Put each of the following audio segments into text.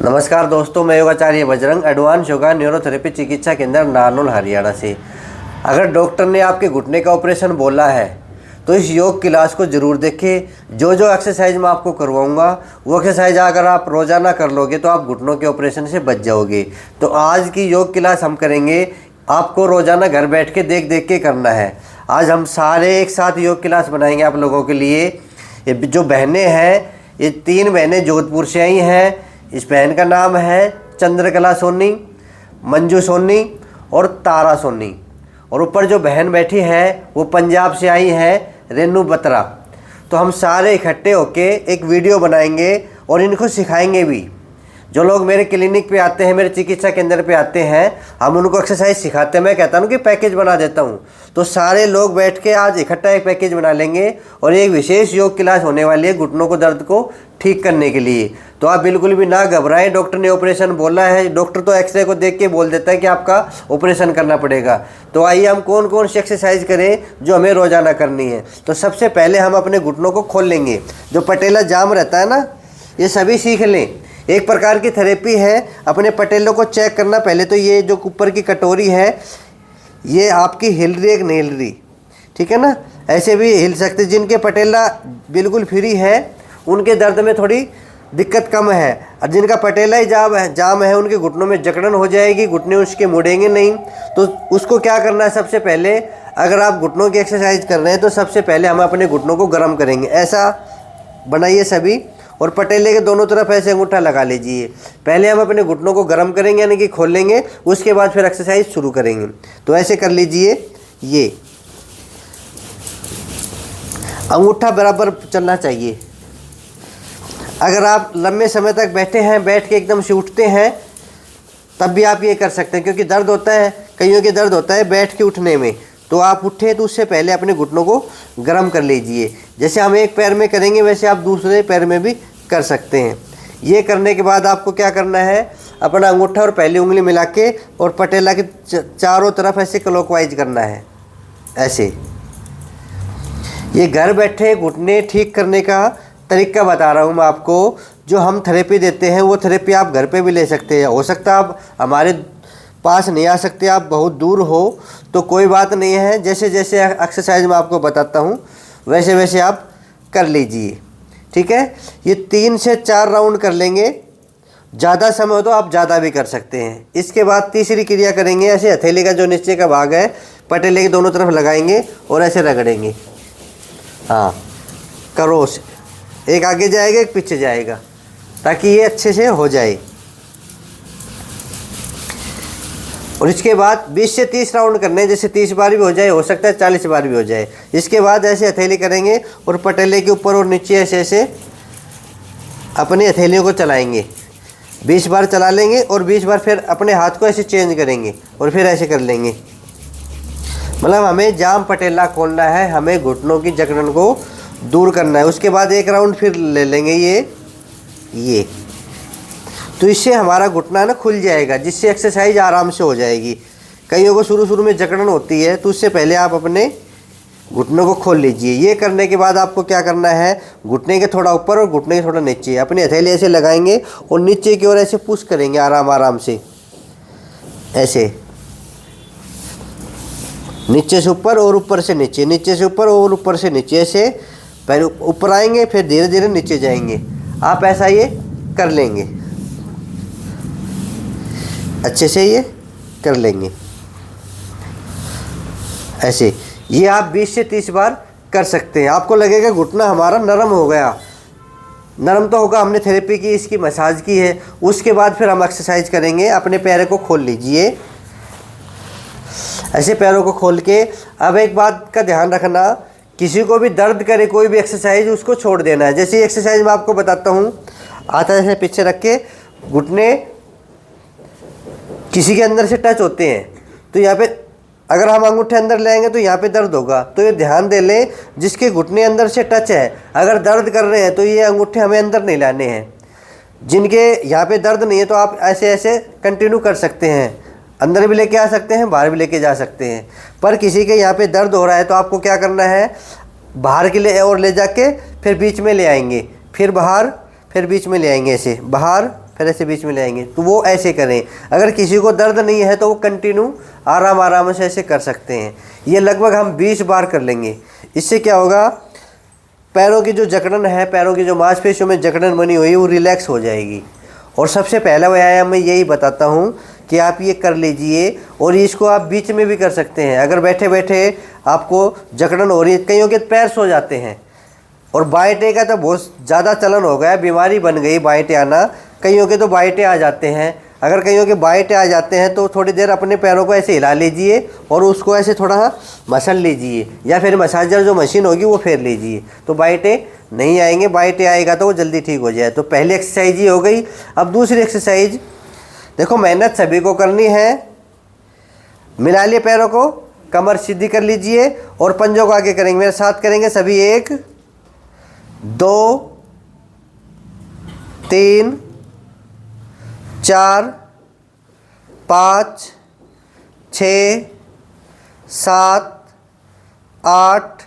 नमस्कार दोस्तों, मैं योगाचार्य बजरंग एडवांस योगा न्यूरोथेरेपी चिकित्सा केंद्र नारनौल हरियाणा से। अगर डॉक्टर ने आपके घुटने का ऑपरेशन बोला है तो इस योग क्लास को ज़रूर देखें। जो एक्सरसाइज मैं आपको करवाऊंगा वो एक्सरसाइज अगर आप रोज़ाना कर लोगे तो आप घुटनों के ऑपरेशन से बच जाओगे। तो आज की योग क्लास हम करेंगे, आपको रोज़ाना घर बैठ के देख के करना है। आज हम सारे एक साथ योग क्लास बनाएंगे आप लोगों के लिए। ये जो बहनें हैं, ये 3 बहनें जोधपुर से आई हैं। इस बहन का नाम है चंद्रकला सोनी, मंजू सोनी और तारा सोनी। और ऊपर जो बहन बैठी है वो पंजाब से आई है, रेनू बत्रा। तो हम सारे इकट्ठे होके एक वीडियो बनाएंगे और इनको सिखाएंगे भी। जो लोग मेरे क्लिनिक पे आते हैं, मेरे चिकित्सा केंद्र पे आते हैं, हम उनको एक्सरसाइज सिखाते हैं। मैं कहता हूँ कि पैकेज बना देता हूँ। तो सारे लोग बैठ के आज इकट्ठा एक पैकेज बना लेंगे और एक विशेष योग क्लास होने वाली है घुटनों को दर्द को ठीक करने के लिए। तो आप बिल्कुल भी ना घबराएं। डॉक्टर ने ऑपरेशन बोला है, डॉक्टर तो एक्सरे को देख के बोल देता है कि आपका ऑपरेशन करना पड़ेगा। तो आइए हम कौन कौन सी एक्सरसाइज करें जो हमें रोज़ाना करनी है। तो सबसे पहले हम अपने घुटनों को खोल लेंगे। जो पटेला जाम रहता है ना, ये सभी सीख लें। एक प्रकार की थेरेपी है अपने पटेलों को चेक करना। पहले तो ये जो ऊपर की कटोरी है ये आपकी हिल रही है कि नहीं हिल रही, ठीक है ना। ऐसे भी हिल सकते। जिनके पटेला बिल्कुल फ्री है उनके दर्द में थोड़ी दिक्कत कम है, और जिनका पटेला ही जाम है उनके घुटनों में जकड़न हो जाएगी, घुटने उसके मुड़ेंगे नहीं। तो उसको क्या करना है, सबसे पहले अगर आप घुटनों की एक्सरसाइज कर रहे हैं तो सबसे पहले हम अपने घुटनों को गर्म करेंगे। ऐसा बनाइए सभी, और पटेले के दोनों तरफ ऐसे अंगूठा लगा लीजिए। पहले हम अपने घुटनों को गर्म करेंगे यानी कि खोल लेंगे, उसके बाद फिर एक्सरसाइज शुरू करेंगे। तो ऐसे कर लीजिए। ये अंगूठा बराबर चलना चाहिए। अगर आप लंबे समय तक बैठे हैं, बैठ के एकदम से उठते हैं, तब भी आप ये कर सकते हैं, क्योंकि दर्द होता है, कईयों के दर्द होता है बैठ के उठने में। तो आप उठे तो उससे पहले अपने घुटनों को गर्म कर लीजिए। जैसे हम एक पैर में करेंगे वैसे आप दूसरे पैर में भी कर सकते हैं। ये करने के बाद आपको क्या करना है, अपना अंगूठा और पहली उंगली मिला के और पटेला के चारों तरफ ऐसे क्लॉकवाइज करना है। ऐसे ये घर बैठे घुटने ठीक करने का तरीका बता रहा हूँ मैं आपको। जो हम थेरेपी देते हैं वो थेरेपी आप घर पे भी ले सकते हैं। हो सकता है आप हमारे पास नहीं आ सकते, आप बहुत दूर हो, तो कोई बात नहीं है। जैसे जैसे एक्सरसाइज मैं आपको बताता हूँ वैसे वैसे आप कर लीजिए, ठीक है। ये 3 से 4 राउंड कर लेंगे। ज़्यादा समय हो तो आप ज़्यादा भी कर सकते हैं। इसके बाद तीसरी क्रिया करेंगे। ऐसे हथेली का जो नीचे का भाग है पटेले के दोनों तरफ लगाएंगे और ऐसे रगड़ेंगे। हाँ, करो। एक आगे जाएगा एक पीछे जाएगा ताकि ये अच्छे से हो जाए। और इसके बाद 20 से 30 राउंड करने हैं। जैसे 30 बार भी हो जाए, हो सकता है 40 बार भी हो जाए। इसके बाद ऐसे हथेली करेंगे और पटेले के ऊपर और नीचे ऐसे ऐसे अपनी हथेलियों को चलाएंगे। 20 बार चला लेंगे और 20 बार फिर अपने हाथ को ऐसे चेंज करेंगे और फिर ऐसे कर लेंगे। मतलब हमें जाम पटेला खोलना है, हमें घुटनों की जकड़न को दूर करना है। उसके बाद एक राउंड फिर ले लेंगे ये। तो इससे हमारा घुटना ना खुल जाएगा, जिससे एक्सरसाइज आराम से हो जाएगी। कईयों को शुरू में जकड़न होती है, तो उससे पहले आप अपने घुटनों को खोल लीजिए। ये करने के बाद आपको क्या करना है, घुटने के थोड़ा ऊपर और घुटने के थोड़ा नीचे अपनी हथेली ऐसे लगाएंगे और नीचे की ओर ऐसे पुश करेंगे आराम से। ऐसे नीचे से ऊपर और ऊपर से नीचे, नीचे से ऊपर और ऊपर से नीचे। ऐसे पहले ऊपर आएंगे फिर धीरे धीरे नीचे जाएंगे। आप ऐसा ये कर लेंगे, अच्छे से ये कर लेंगे ऐसे। ये आप 20 से 30 बार कर सकते हैं। आपको लगेगा घुटना हमारा नरम हो गया। नरम तो होगा, हमने थेरेपी की, इसकी मसाज की है। उसके बाद फिर हम एक्सरसाइज करेंगे। अपने पैरों को खोल लीजिए, ऐसे पैरों को खोल के। अब एक बात का ध्यान रखना, किसी को भी दर्द करे कोई भी एक्सरसाइज उसको छोड़ देना है। जैसे एक्सरसाइज मैं आपको बताता हूँ, हाथ ऐसे पीछे रख के घुटने किसी के अंदर से टच होते हैं, तो यहाँ पे अगर हम अंगूठे अंदर लेंगे तो यहाँ पे दर्द होगा। तो ये ध्यान दे लें, जिसके घुटने अंदर से टच है, अगर दर्द कर रहे हैं तो ये अंगूठे हमें अंदर नहीं लाने हैं। जिनके यहाँ पे दर्द नहीं है तो आप ऐसे ऐसे कंटिन्यू कर सकते हैं, अंदर भी लेके आ सकते हैं, बाहर भी लेके जा सकते हैं। पर किसी के यहाँ पे दर्द हो रहा है तो आपको क्या करना है, बाहर के लिए और ले जाके फिर बीच में ले आएंगे, फिर बाहर फिर बीच में ले आएंगे। ऐसे बाहर फिर ऐसे बीच में ले आएंगे, तो वो ऐसे करें। अगर किसी को दर्द नहीं है तो वो कंटिन्यू आराम आराम से ऐसे कर सकते हैं। ये लगभग हम 20 बार कर लेंगे। इससे क्या होगा, पैरों की जो जकड़न है, पैरों की जो मांसपेशियों में जकड़न बनी हुई है वो रिलैक्स हो जाएगी। और सबसे पहला व्यायाम मैं यही बताता हूँ कि आप ये कर लीजिए। और इसको आप बीच में भी कर सकते हैं। अगर बैठे बैठे आपको जकड़न हो रही है, कईयों के पैर सो जाते हैं, और बाएटे का तो बहुत ज़्यादा चलन हो गया, बीमारी बन गई बाएटे आना। कईयों के तो बाएटे आ जाते हैं। अगर कईयों के बाएटे आ जाते हैं तो थोड़ी देर अपने पैरों को ऐसे हिला लीजिए और उसको ऐसे थोड़ा मसल लीजिए, या फिर मसाजर जो मशीन होगी वो फेर लीजिए, तो बाएटे नहीं आएंगे। बाएटे आएगा तो वो जल्दी ठीक हो जाए। तो पहली एक्सरसाइज ही हो गई। अब दूसरी एक्सरसाइज देखो, मेहनत सभी को करनी है। मिला लिए पैरों को, कमर सीधी कर लीजिए और पंजों को आगे करेंगे, मेरे साथ करेंगे सभी। 1 2 3 4 5 6 7 8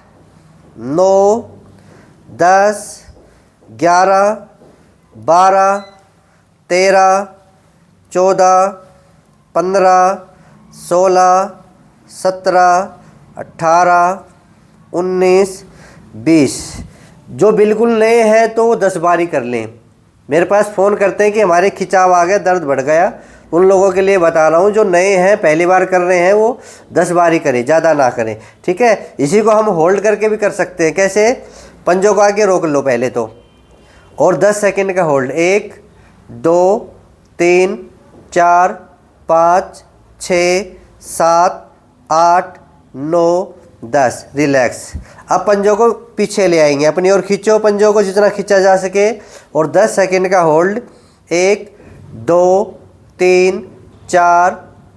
9 10 11 12 13 14 15 16 17 18 19 20। जो बिल्कुल नए हैं तो वो 10 बार ही कर लें। मेरे पास फ़ोन करते हैं कि हमारे खिंचाव आ गया, दर्द बढ़ गया। उन लोगों के लिए बता रहा हूँ, जो नए हैं पहली बार कर रहे हैं वो 10 बार ही करें, ज़्यादा ना करें, ठीक है। इसी को हम होल्ड करके भी कर सकते हैं। कैसे, पंजों को आगे रोक लो पहले तो, और 10 सेकंड का होल्ड। 1 2 3 4 5 6 7 8 9 10, रिलैक्स। अब पंजों को पीछे ले आएंगे अपनी ओर, खींचो पंजों को जितना खींचा जा सके, और 10 सेकंड का होल्ड। 1 2 3 4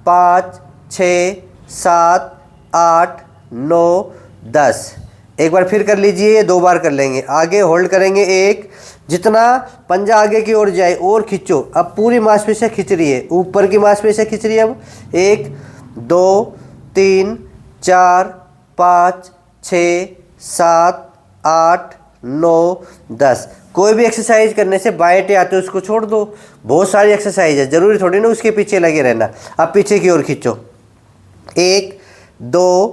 5 6 7 8 9 10। एक बार फिर कर लीजिए, ये 2 बार कर लेंगे। आगे होल्ड करेंगे 1, जितना पंजा आगे की ओर जाए और खींचो। अब पूरी मांसपेशियाँ खींच रही है, ऊपर की मांसपेशियाँ खींच रही है। अब 1 2 3 4 5 6 7 8 9 10। कोई भी एक्सरसाइज करने से बाएटे आते हो उसको छोड़ दो। बहुत सारी एक्सरसाइज है, ज़रूरी थोड़ी ना उसके पीछे लगे रहना। अब पीछे की ओर खींचो। 1 2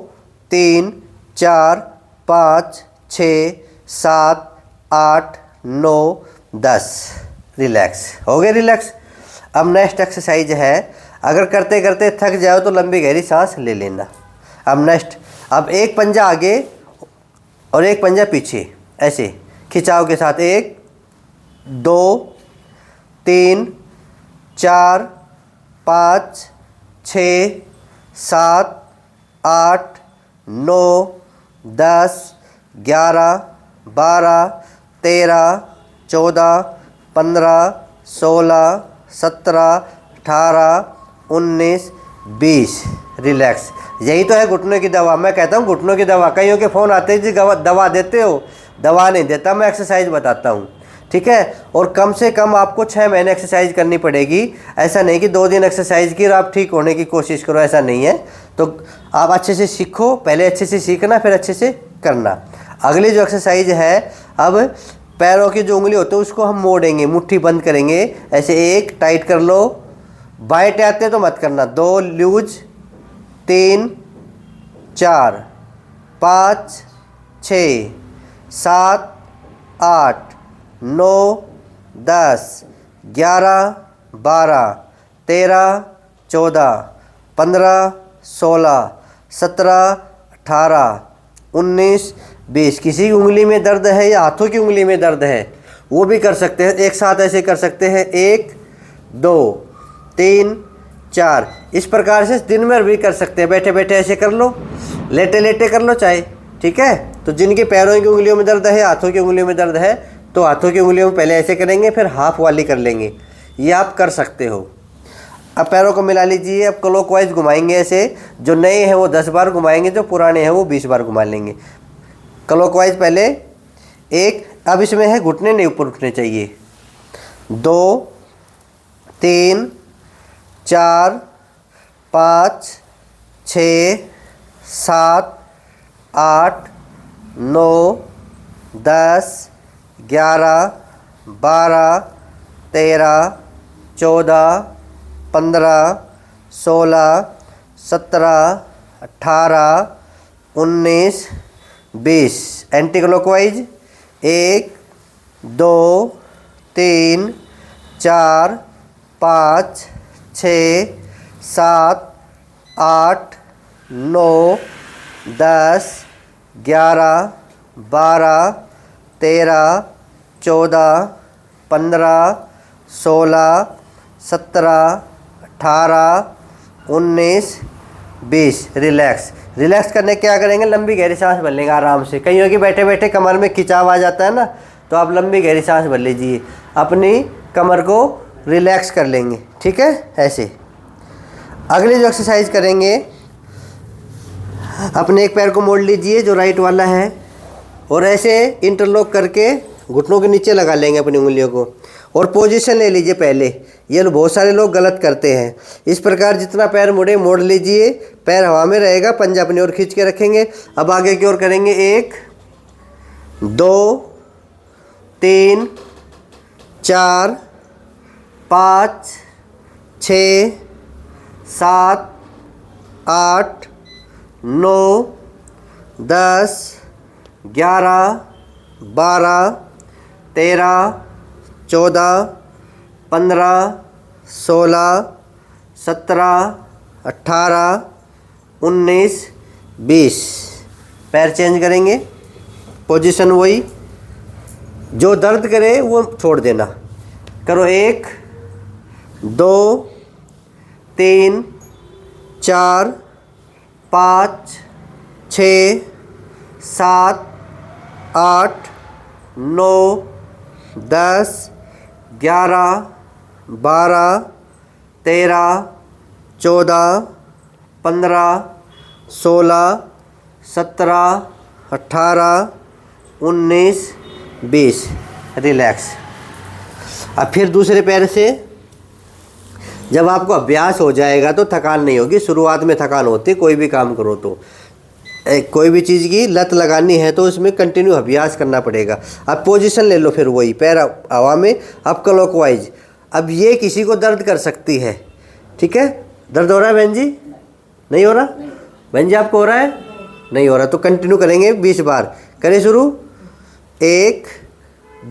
3 4 5 6 7 8 9 10, रिलैक्स हो गए, रिलैक्स। अब नेक्स्ट एक्सरसाइज है, अगर करते करते थक जाओ तो लंबी गहरी सांस ले लेना। अब नेक्स्ट, अब एक पंजा आगे और एक पंजा पीछे, ऐसे खिंचाव के साथ। 1 2 3 4 5 6 7 8 9 10 11 12 13 14 15 16 17 18 19 20, रिलैक्स। यही तो है घुटनों की दवा। मैं कहता हूँ घुटनों की दवा। कईयों के फ़ोन आते हैं जी दवा देते हो, दवा नहीं देता, मैं एक्सरसाइज बताता हूँ, ठीक है। और कम से कम आपको 6 महीने एक्सरसाइज करनी पड़ेगी। ऐसा नहीं कि 2 दिन एक्सरसाइज की और आप ठीक होने की कोशिश करो, ऐसा नहीं है। तो आप अच्छे से सीखो, पहले अच्छे से सीखना, फिर अच्छे से करना। अगली जो एक्सरसाइज है, अब पैरों की जो उंगली होती है उसको हम मोड़ेंगे, मुट्ठी बंद करेंगे ऐसे। 1 टाइट कर लो, बाएं आते तो मत करना। 2 लूज, 3 4 5 6 7 8 9 10 11 12 13 14 15 16 17 18 19 20। किसी की उंगली में दर्द है या हाथों की उंगली में दर्द है वो भी कर सकते हैं। एक साथ ऐसे कर सकते हैं। 1 2 3 4, इस प्रकार से दिन में भी कर सकते हैं। बैठे बैठे ऐसे कर लो, लेटे लेटे कर लो चाहे, ठीक है। तो जिनकी पैरों की उंगलियों में दर्द है, हाथों की उंगलियों में दर्द है, तो हाथों की उंगलियों में पहले ऐसे करेंगे, फिर हाफ वाली कर लेंगे। ये आप कर सकते हो। अब पैरों को मिला लीजिए। अब क्लॉकवाइज घुमाएंगे ऐसे। जो नए हैं वो 10 बार घुमाएंगे, जो पुराने हैं वो 20 बार घुमा लेंगे। क्लॉकवाइज पहले 1। अब इसमें है घुटने नहीं ऊपर उठने चाहिए। 2 3 4 5 6 7 8 9 10 11 12 13 14, 15, 16, 17, 18, 19, 20। Anti clockwise 1, 2, 3, 4, 5, 6, 7, 8, 9, 10, 11, 12, 13, 14, 15, 16, 17, 18, 19, 20। रिलैक्स। रिलैक्स करने क्या करेंगे, लंबी गहरी सांस भर लेंगे आराम से। कहीं होगी बैठे बैठे कमर में खिंचाव आ जाता है ना, तो आप लंबी गहरी सांस भर लीजिए, अपनी कमर को रिलैक्स कर लेंगे। ठीक है, ऐसे। अगली जो एक्सरसाइज करेंगे, अपने एक पैर को मोड़ लीजिए जो राइट वाला है, और ऐसे इंटरलॉक करके घुटनों के नीचे लगा लेंगे अपनी उंगलियों को, और पोजीशन ले लीजिए पहले। ये बहुत सारे लोग गलत करते हैं। इस प्रकार जितना पैर मुड़े मोड़ लीजिए, पैर हवा में रहेगा, पंजा अपनी ओर खींच के रखेंगे। अब आगे की ओर करेंगे। 1, 2, 3, 4, 5, 6, 7, 8, 9, 10, 11, 12, 13, 14, 15, 16, 17, 18, 19, 20। पैर चेंज करेंगे, पोजीशन वही, जो दर्द करे वो छोड़ देना। करो। 1, 2, 3, 4, 5, 6, 7, 8, 9, 10, 11, 12, 13, 14, 15, 16, 17, 18, 19, 20। रिलैक्स। अब फिर दूसरे पैर से। जब आपको अभ्यास हो जाएगा तो थकान नहीं होगी। शुरुआत में थकान होती, कोई भी काम करो तो। कोई भी चीज़ की लत लगानी है तो उसमें कंटिन्यू अभ्यास करना पड़ेगा। अब पोजीशन ले लो, फिर वही पैर हवा में, अब क्लॉकवाइज। अब ये किसी को दर्द कर सकती है। ठीक है, दर्द हो रहा है बहन जी? नहीं हो रहा? बहन जी आपको हो रहा है? नहीं हो रहा तो कंटिन्यू करेंगे 20 बार। करें शुरू। 1,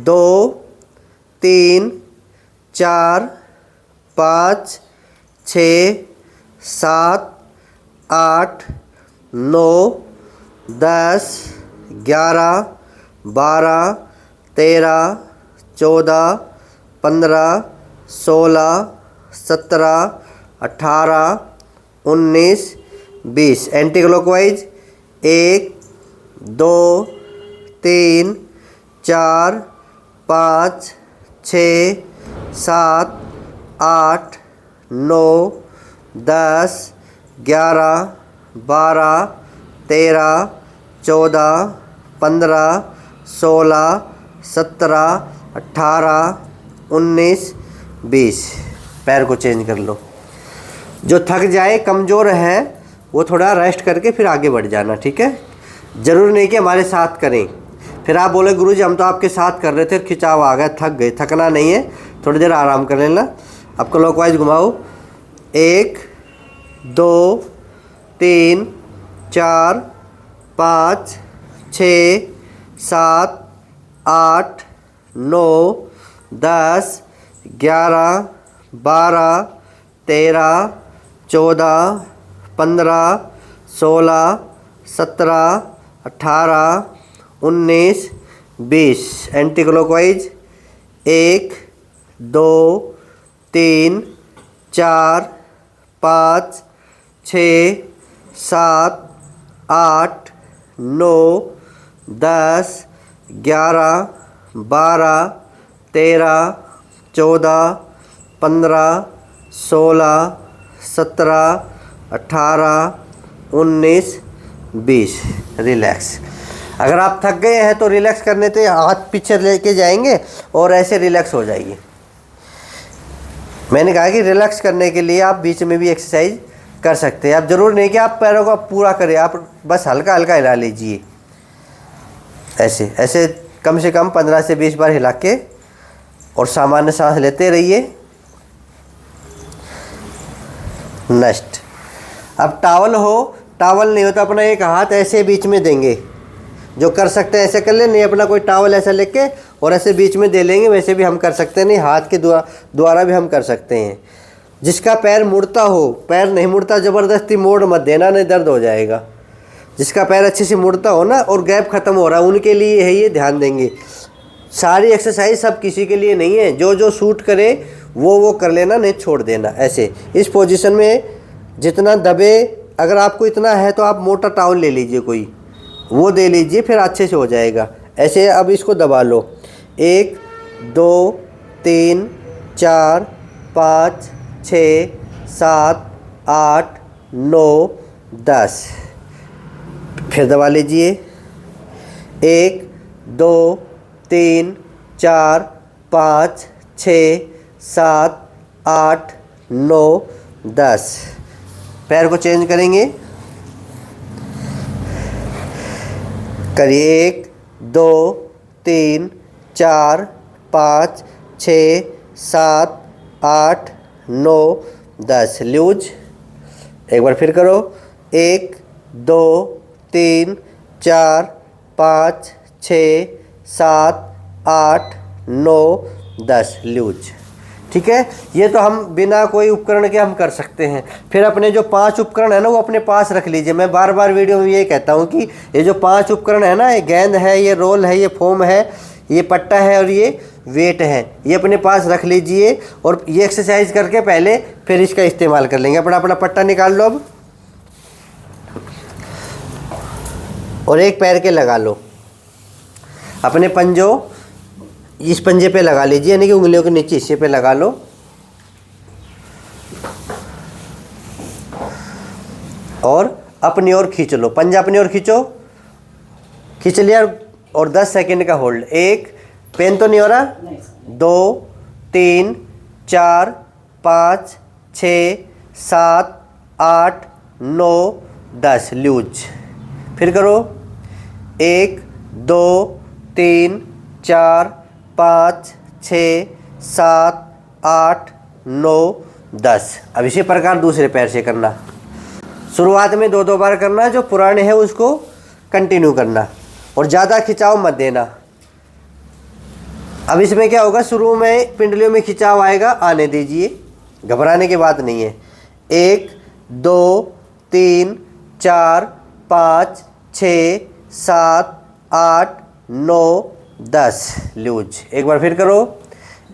2, 3, 4, 5, 6, 7, 8, 9, 10, 11, 12, 13, 14, 15, 16, 17, 18, 19, 20। Anti clockwise. 1, 2, 3, 4, 5, 6, 7, 8, 9, 10, 11, 12, 13, 14, 15, 16, 17, 18, 19, 20। पैर को चेंज कर लो। जो थक जाए, कमज़ोर है, वो थोड़ा रेस्ट करके फिर आगे बढ़ जाना। ठीक है, ज़रूरी नहीं कि हमारे साथ करें। फिर आप बोले गुरुजी हम तो आपके साथ कर रहे थे, खिंचाव आ गया, थक गए। थकना नहीं है, थोड़ी देर आराम कर लेना। अब क्लॉकवाइज घुमाओ। 1, 2, 3, 4, 5, 6, 7, 8, 9, 10, 11, 12, 13, 14, 15, 16, 17, 18, 19, 20। Anti clockwise. 1, 2, 3, 4, 5, 6, 7, 8, 9, 10, 11, 12, 13, 14, 15, 16, 17, 18, 19, 20। रिलैक्स। अगर आप थक गए हैं तो रिलैक्स करने से हाथ पीछे लेके जाएंगे और ऐसे रिलैक्स हो जाएगी। मैंने कहा कि रिलैक्स करने के लिए आप बीच में भी एक्सरसाइज कर सकते हैं। आप ज़रूर नहीं कि आप पैरों को पूरा करें, आप बस हल्का हल्का हिला लीजिए। ऐसे ऐसे कम से कम 15 से 20 बार हिला के और सामान्य सांस लेते रहिए। नष्ट। अब टावल हो, टावल नहीं हो तो अपना एक हाथ ऐसे बीच में देंगे, जो कर सकते हैं ऐसे कर ले, नहीं अपना कोई टावल ऐसा लेके और ऐसे बीच में दे लेंगे, वैसे भी हम कर सकते हैं, नहीं हाथ के द्वारा भी हम कर सकते हैं। जिसका पैर मुड़ता हो, पैर नहीं मुड़ता ज़बरदस्ती मोड़ मत देना, नहीं दर्द हो जाएगा। जिसका पैर अच्छे से मुड़ता हो ना और गैप ख़त्म हो रहा है, उनके लिए है ये, ध्यान देंगे। सारी एक्सरसाइज सब किसी के लिए नहीं है, जो जो सूट करे वो कर लेना, नहीं छोड़ देना। ऐसे इस पोजीशन में जितना दबे, अगर आपको इतना है तो आप मोटा टावल ले लीजिए, कोई वो दे लीजिए, फिर अच्छे से हो जाएगा। ऐसे अब इसको दबा लो, 1 2 3 4 5 6 7 8 9 10, फिर दबा लीजिए, 1 2 3 4 5 6 7 8 9 10। पैर को चेंज करेंगे, करिए, 1 2 3 4 5 6 7 8 9 10, लूज। एक बार फिर करो, 1 2 3 4 5 6 7 8 9 10, लूज। ठीक है, ये तो हम बिना कोई उपकरण के हम कर सकते हैं। फिर अपने जो 5 उपकरण है ना, वो अपने पास रख लीजिए। मैं बार बार वीडियो में ये कहता हूँ कि ये जो 5 उपकरण है ना, ये गेंद है, ये रोल है, ये फोम है, ये पट्टा है और ये वेट है, ये अपने पास रख लीजिए। और ये एक्सरसाइज करके पहले फिर इसका इस्तेमाल कर लेंगे। अपना अपना पट्टा निकाल लो अब, और एक पैर के लगा लो। अपने पंजों इस पंजे पे लगा लीजिए, यानी कि उंगलियों के नीचे हिस्से पे लगा लो, और अपनी ओर खींच लो। पंजा अपनी ओर खींचो, खींच लिया, और 10 सेकंड का होल्ड। 1, पेन तो नहीं हो रहा, 2 3 4 5 6 7 8 9 10, लूज। फिर करो, 1 2 3 4 5 6 7 8 9 10। अब इसी प्रकार दूसरे पैर से करना। शुरुआत में 2-2 बार करना, जो पुराने हैं उसको कंटिन्यू करना, और ज़्यादा खिंचाव मत देना। अब इसमें क्या होगा, शुरू में पिंडलियों में खिंचाव आएगा, आने दीजिए, घबराने की बात नहीं है। 1 2 3 4 5 6 7 8 9 10, लूज। एक बार फिर करो,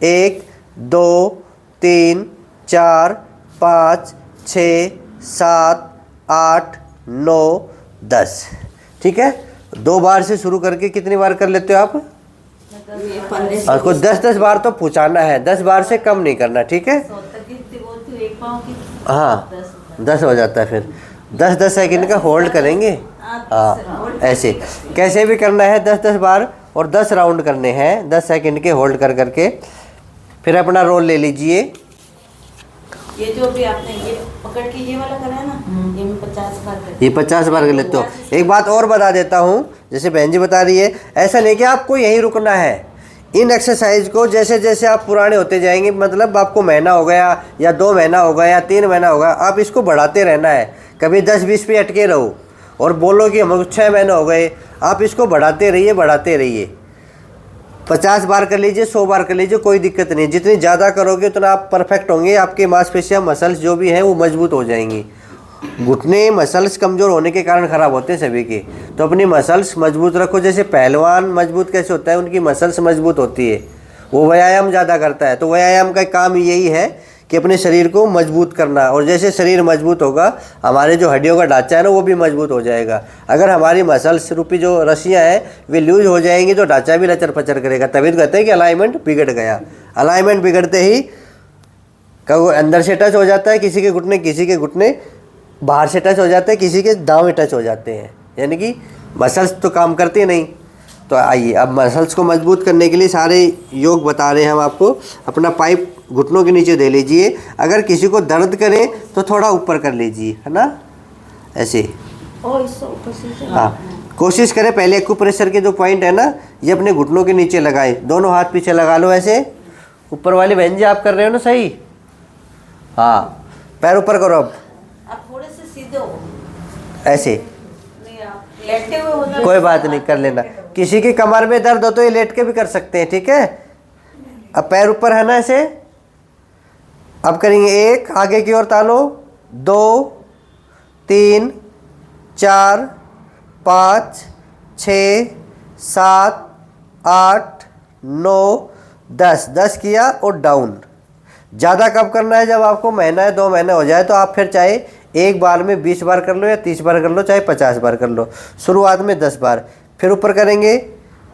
1 2 3 4 5 6 7 8 9 10। ठीक है, 2 बार से शुरू करके कितनी बार कर लेते हो आप? आपको 10-10 बार तो पूछाना है, 10 बार से कम नहीं करना। ठीक है, हाँ 10 हो जाता है। फिर 10-10 सेकंड का होल्ड करेंगे। हाँ, ऐसे कैसे भी करना है, 10-10 बार, और 10 राउंड करने हैं 10 सेकंड के होल्ड कर करके। फिर अपना रोल ले लीजिए। ये जो भी आपने ये पकड़ के ये वाला करा है ना, ये मैं 50 बार कर, ये 50 बार कर लेते हो। एक बात और बता देता हूँ, जैसे बहन जी बता रही है, ऐसा नहीं कि आपको यहीं रुकना है। इन एक्सरसाइज को जैसे जैसे आप पुराने होते जाएंगे, मतलब आपको महीना हो गया या 2 महीना हो गया या 3 महीना हो गया, आप इसको बढ़ाते रहना है। कभी 10-20 पे अटके रहो और बोलो कि हमको 6 महीने हो गए, आप इसको बढ़ाते रहिए, बढ़ाते रहिए। 50 बार कर लीजिए, 100 बार कर लीजिए, कोई दिक्कत नहीं। जितनी ज़्यादा करोगे उतना आप परफेक्ट होंगे, आपके मांसपेशियाँ मसल्स जो भी हैं वो मजबूत हो जाएंगी। घुटने मसल्स कमज़ोर होने के कारण ख़राब होते हैं सभी के, तो अपनी मसल्स मजबूत रखो। जैसे पहलवान मजबूत कैसे होता है, उनकी मसल्स मजबूत होती है, वो व्यायाम ज़्यादा करता है। तो व्यायाम का काम यही है कि अपने शरीर को मजबूत करना, और जैसे शरीर मजबूत होगा, हमारे जो हड्डियों का ढांचा है ना, वो भी मजबूत हो जाएगा। अगर हमारी मसल्स रूपी जो रस्सियाँ हैं वे लूज हो जाएंगी तो ढांचा भी लचर पचर करेगा। तभी तो कहते हैं कि अलाइनमेंट बिगड़ गया। अलाइनमेंट बिगड़ते ही कभी अंदर से टच हो जाता है किसी के घुटने बाहर से टच हो जाते हैं, किसी के दांव टच हो जाते हैं, यानी कि मसल्स तो काम करती नहीं। तो आइए अब मसल्स को मजबूत करने के लिए सारे योग बता रहे हैं हम आपको। अपना पाइप घुटनों के नीचे दे लीजिए। अगर किसी को दर्द करे तो थोड़ा ऊपर कर लीजिए, है ना, ऐसे। हाँ, कोशिश करें पहले एक्यूप्रेशर के जो पॉइंट है ना, ये अपने घुटनों के नीचे लगाए। दोनों हाथ पीछे लगा लो ऐसे। ऊपर वाली बहन जी आप कर रहे हो ना सही? हाँ, पैर ऊपर करो अब। सीधे हो। ऐसे, नहीं आप लेटे हुए होना। कोई बात नहीं, कर लेना। किसी की कमर में दर्द हो तो ये लेट के भी कर सकते हैं, ठीक है। अब पैर ऊपर है ना ऐसे। अब करेंगे 1, आगे की ओर तालो, 2 3 4 5 6 7 8 9 10, 10 किया और डाउन। ज़्यादा कब करना है, जब आपको महीना या 2 महीने हो जाए तो आप फिर चाहे एक बार में 20 बार कर लो या 30 बार कर लो, चाहे 50 बार कर लो। शुरुआत में 10 बार। फिर ऊपर करेंगे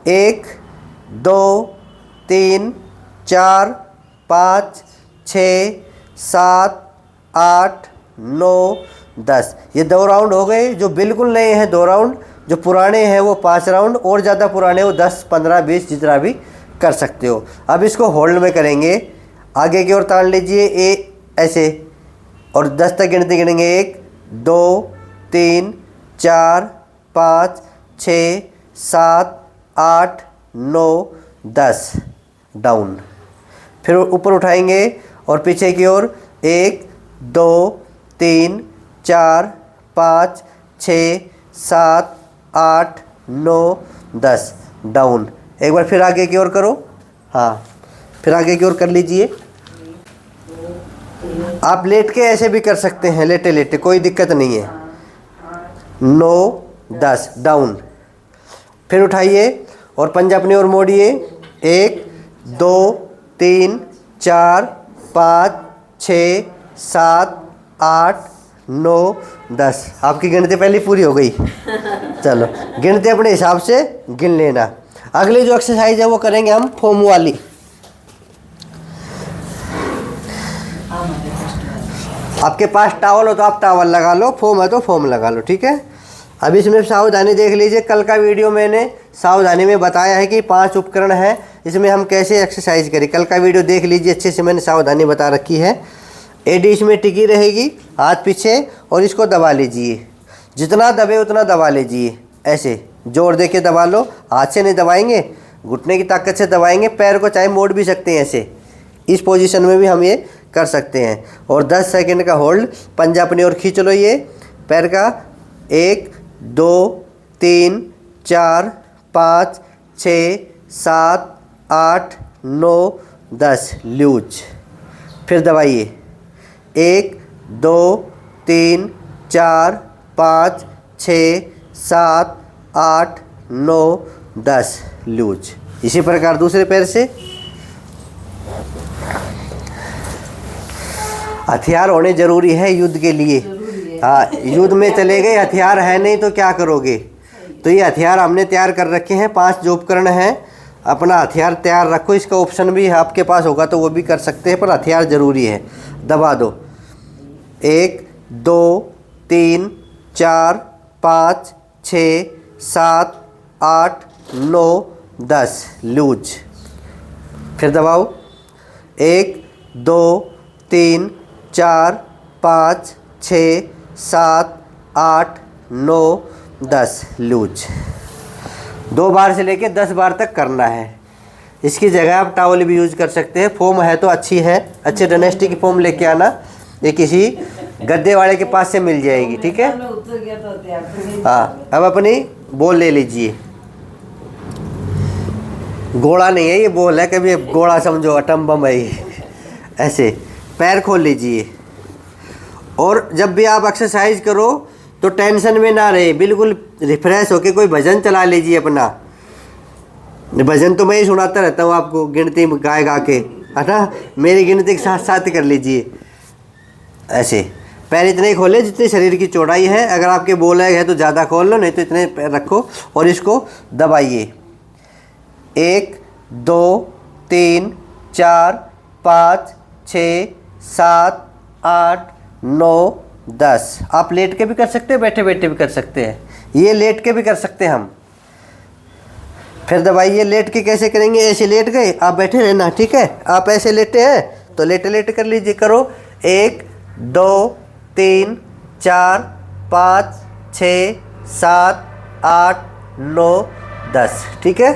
1 2 3 4 5 6 7 8 9 10। ये 2 राउंड हो गए। जो बिल्कुल नए हैं 2 राउंड, जो पुराने हैं वो 5 राउंड, और ज़्यादा पुराने हो 10 15 20 जितना भी कर सकते हो। अब इसको होल्ड में करेंगे। आगे की ओर तान लीजिए ऐसे, और 10 तक गिनती गिनेंगे। 1 2 3 4 5 6 7 8 9 10, डाउन। फिर ऊपर उठाएंगे और पीछे की ओर 1 2 3 4 5 6 7 8 9 10, डाउन। एक बार फिर आगे की ओर करो। हाँ, फिर आगे की ओर कर लीजिए। आप लेट के ऐसे भी कर सकते हैं, लेटे लेटे, कोई दिक्कत नहीं है। 9 10, डाउन। फिर उठाइए और पंजा अपनी ओर मोड़िए। 1 2 3 4 5 6 7 8 9 10। आपकी गिनती पहले पूरी हो गई। चलो, गिनती अपने हिसाब से गिन लेना। अगली जो एक्सरसाइज है वो करेंगे हम फोम वाली। आपके पास टॉवल हो तो आप टॉवल लगा लो, फोम है तो फोम लगा लो, ठीक है। अब इसमें सावधानी देख लीजिए। कल का वीडियो मैंने सावधानी में बताया है कि 5 उपकरण हैं, इसमें हम कैसे एक्सरसाइज करें। कल का वीडियो देख लीजिए, अच्छे से मैंने सावधानी बता रखी है। एडी इसमें टिकी रहेगी, हाथ पीछे, और इसको दबा लीजिए। जितना दबे उतना दबा लीजिए। ऐसे जोर दे के दबा लो, हाथ से नहीं दबाएंगे, घुटने की ताकत से दबाएंगे। पैर को चाहे मोड़ भी सकते हैं ऐसे, इस पोजीशन में भी हम ये कर सकते हैं। और 10 सेकंड का होल्ड। पंजा अपनी ओर खींच लो ये पैर का। 1 2 3 4 5 6 7 8 9 10, लूज। फिर दबाइए। 1 2 3 4 5 6 7 8 9 10, लूज। इसी प्रकार दूसरे पैर से। हथियार होने ज़रूरी है युद्ध के लिए। हाँ, युद्ध में चले गए, हथियार है नहीं तो क्या करोगे। तो ये हथियार हमने तैयार कर रखे हैं। 5 जो उपकरण हैं, अपना हथियार तैयार रखो। इसका ऑप्शन भी आपके पास होगा तो वो भी कर सकते हैं, पर हथियार ज़रूरी है। दबा दो। 1 2 3 4 5 6 7 8 9 10, लूज। फिर दबाओ। 1 2 3 4 5 6 7 8 9 10, लूज। 2 बार से लेके 10 बार तक करना है। इसकी जगह आप टॉवल भी यूज कर सकते हैं। फोम है तो अच्छी है, अच्छे डायनेस्टी की फोम लेके आना। ये किसी गद्दे वाले के पास से मिल जाएगी, ठीक है। हाँ, अब अपनी बॉल ले लीजिए। घोड़ा नहीं है ये, बॉल है। कभी घोड़ा समझो, अटम बम है ये। ऐसे पैर खोल लीजिए। और जब भी आप एक्सरसाइज करो तो टेंशन में ना रहे, बिल्कुल रिफ्रेश होके कोई भजन चला लीजिए अपना। भजन तो मैं ही सुनाता रहता हूँ आपको, गिनती गा गा के, है ना। मेरी गिनती के साथ साथ कर लीजिए। ऐसे पैर इतने ही खोले जितने शरीर की चौड़ाई है। अगर आपके बोल है तो ज़्यादा खोल लो, नहीं तो इतने पैर रखो और इसको दबाइए। 1 2 3 4 5 6 7 8 9 10। आप लेट के भी कर सकते हैं, बैठे बैठे भी कर सकते हैं। ये लेट के भी कर सकते हैं हम। फिर दबाइए। लेट के कैसे करेंगे? ऐसे लेट गए, आप बैठे रहना, ठीक है। आप ऐसे लेटे हैं तो लेटे लेटे कर लीजिए। करो। 1 2 3 4 5 6 7 8 9 10, ठीक है।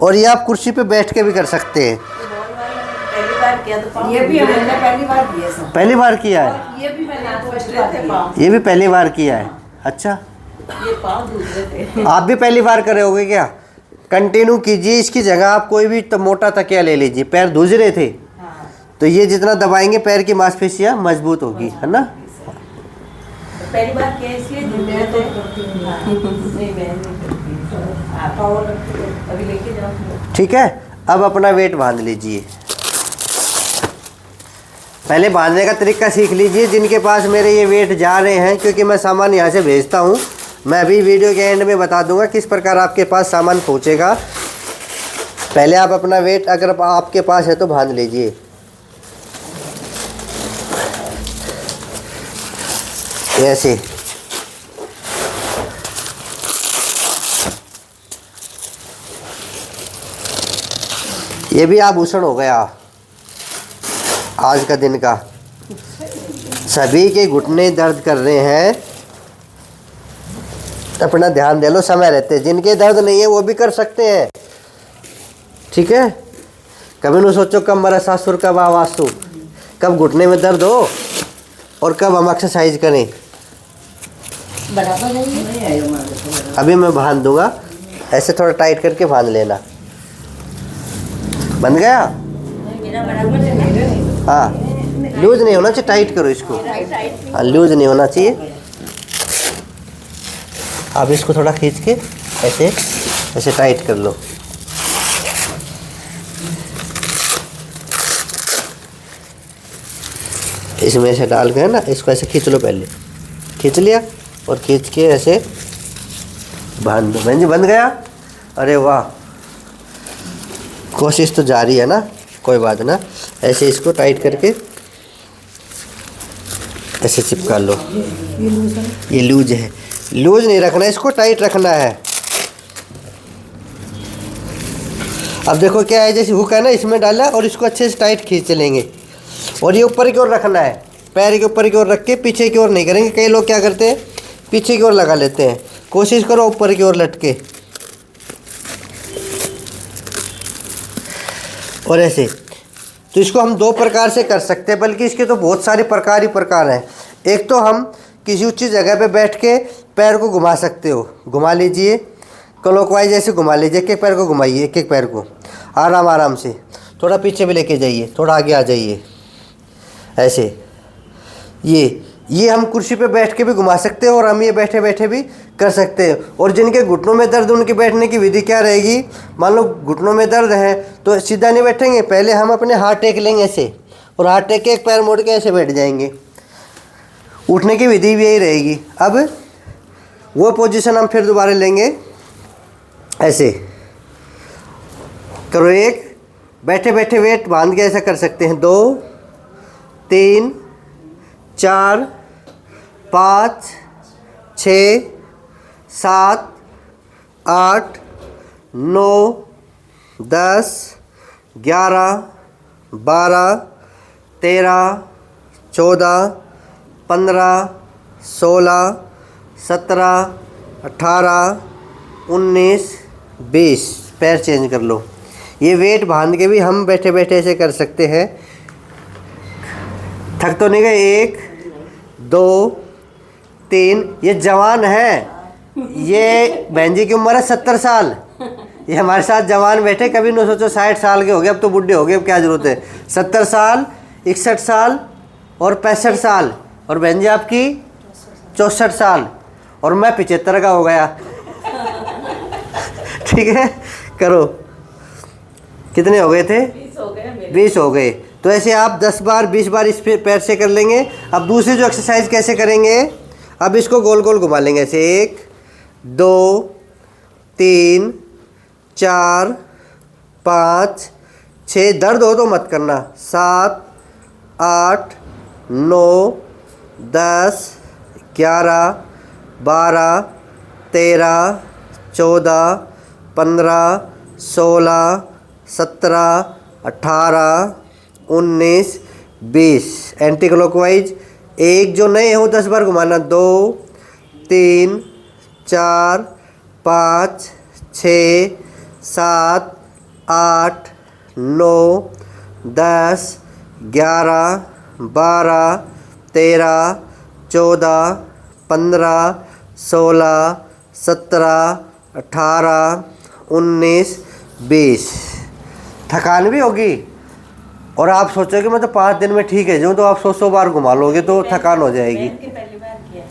और ये आप कुर्सी पे बैठ के भी कर सकते हैं। बॉल वाला पहले बार किया तो पाँव ये भी हमने पहली बार किया सर। पहली बार किया है? ये भी मैंने फर्स्ट दूसरे बार थे किया। पाँव, ये भी पहली बार किया है? अच्छा, ये पाँव दूसरे थे। आप भी पहली बार करे होगे क्या? कंटिन्यू कीजिए, इसकी जगह आप कोई भी तो मोटा तकिया ले लीजिए। पैर धुज रहे थे हाँ, तो ये जितना दबाएंगे पैर की मांसपेशियां मजबूत होगी, है ना? पहली बार किया इसलिए दूसरे थे। हाँ, नहीं मैं नहीं करती। हाँ, पाँव रखते थे। अभी लेके जाओ। ठीक है, अब अपना वेट बांध लीजिए। पहले बांधने का तरीका सीख लीजिए जिनके पास मेरे ये वेट जा रहे हैं, क्योंकि मैं सामान यहाँ से भेजता हूँ। मैं अभी वीडियो के एंड में बता दूंगा किस प्रकार आपके पास सामान पहुँचेगा। पहले आप अपना वेट अगर आपके पास है तो बांध लीजिए। ऐसे ये भी आभूषण हो गया आज का दिन का। सभी के घुटने दर्द कर रहे हैं, अपना ध्यान दे लो। समय रहते जिनके दर्द नहीं है वो भी कर सकते हैं, ठीक है? कभी न सोचो कब मेरा सासुर कब आवास्तु, कब घुटने में दर्द हो और कब हम एक्सरसाइज करें। बराबर नहीं आया हमारे। अभी मैं बांध दूंगा, ऐसे थोड़ा टाइट करके बांध लेना। बंध गया? मेरा बराबर नहीं। हाँ, लूज नहीं होना चाहिए, टाइट करो इसको। हाँ, लूज नहीं होना चाहिए। आप इसको थोड़ा खींच के ऐसे ऐसे टाइट कर लो। इसमें ऐसे डाल के ना इसको ऐसे खींच लो। पहले खींच लिया और खींच के ऐसे बांध दो। बहन जी बंध गया? अरे वाह, कोशिश तो जारी है ना, कोई बात ना। ऐसे इसको टाइट करके ऐसे चिपका लो। ये लूज है, लूज नहीं रखना, इसको टाइट रखना है। अब देखो क्या है, जैसे हुक है ना, इसमें डाला और इसको अच्छे से टाइट खींच लेंगे। और ये ऊपर की ओर रखना है, पैर के ऊपर की ओर रख के पीछे की ओर नहीं करेंगे। कई लोग क्या करते हैं, पीछे की ओर लगा लेते हैं। कोशिश करो ऊपर की ओर लटके और ऐसे। तो इसको हम दो प्रकार से कर सकते हैं, बल्कि इसके तो बहुत सारे प्रकार ही प्रकार हैं। एक तो हम किसी ऊंची जगह पे बैठ के पैर को घुमा सकते हो, घुमा लीजिए क्लॉकवाइज, ऐसे घुमा लीजिए। एक एक पैर को घुमाइए, एक एक पैर को आराम आराम से। थोड़ा पीछे भी लेके जाइए, थोड़ा आगे आ जाइए ऐसे। ये हम कुर्सी पे बैठ के भी घुमा सकते हैं और हम ये बैठे बैठे भी कर सकते हैं। और जिनके घुटनों में दर्द, उनके बैठने की विधि क्या रहेगी? मान लो घुटनों में दर्द है तो सीधा नहीं बैठेंगे, पहले हम अपने हाथ टेक लेंगे ऐसे, और हाथ टेक के एक पैर मोड़ के ऐसे बैठ जाएंगे। उठने की विधि भी यही रहेगी। अब वो पोजीशन हम फिर दोबारा लेंगे, ऐसे करो। एक बैठे बैठे वेट बांध के ऐसा कर सकते हैं। 2 3 4 5 6 7 8 9 10 11 12 13 14 15 16 17 18 19 20। पैर चेंज कर लो। ये वेट बांध के भी हम बैठे बैठे ऐसे कर सकते हैं। थक तो नहीं गए? 1 2 3। ये जवान है, ये बहन जी की उम्र है 70 साल। ये हमारे साथ जवान बैठे, कभी न सोचो 60 साल के हो गए, अब तो बुढ़े हो गए, अब क्या ज़रूरत है। 70 साल, 61 साल और 65 साल। और बहन जी आपकी 64 साल और मैं 75 का हो गया। ठीक है, करो। कितने हो गए थे? 20 हो गए मेरे। 20 हो गए। तो ऐसे आप 10 बार 20 बार इस पैर से कर लेंगे। अब दूसरी जो एक्सरसाइज कैसे करेंगे, अब इसको गोल गोल घुमा लेंगे ऐसे। 1 2 3 4 5 6। दर्द हो तो मत करना। 7 8 9 10 11 12 13 14 15 16 17 18 19 20। Anti clockwise. एक जो नए हो 10 बार घुमाना। 2 3 4 5 6 7 8 9 10, 11, 12, 13, 14, 15, 16, 17, 18, 19, 20। थकान भी होगी और आप सोचोगे मैं तो 5 दिन में ठीक है जाऊँ, तो आप 100 बार घुमा लोगे तो थकान हो जाएगी। पहन के पहली बार किया।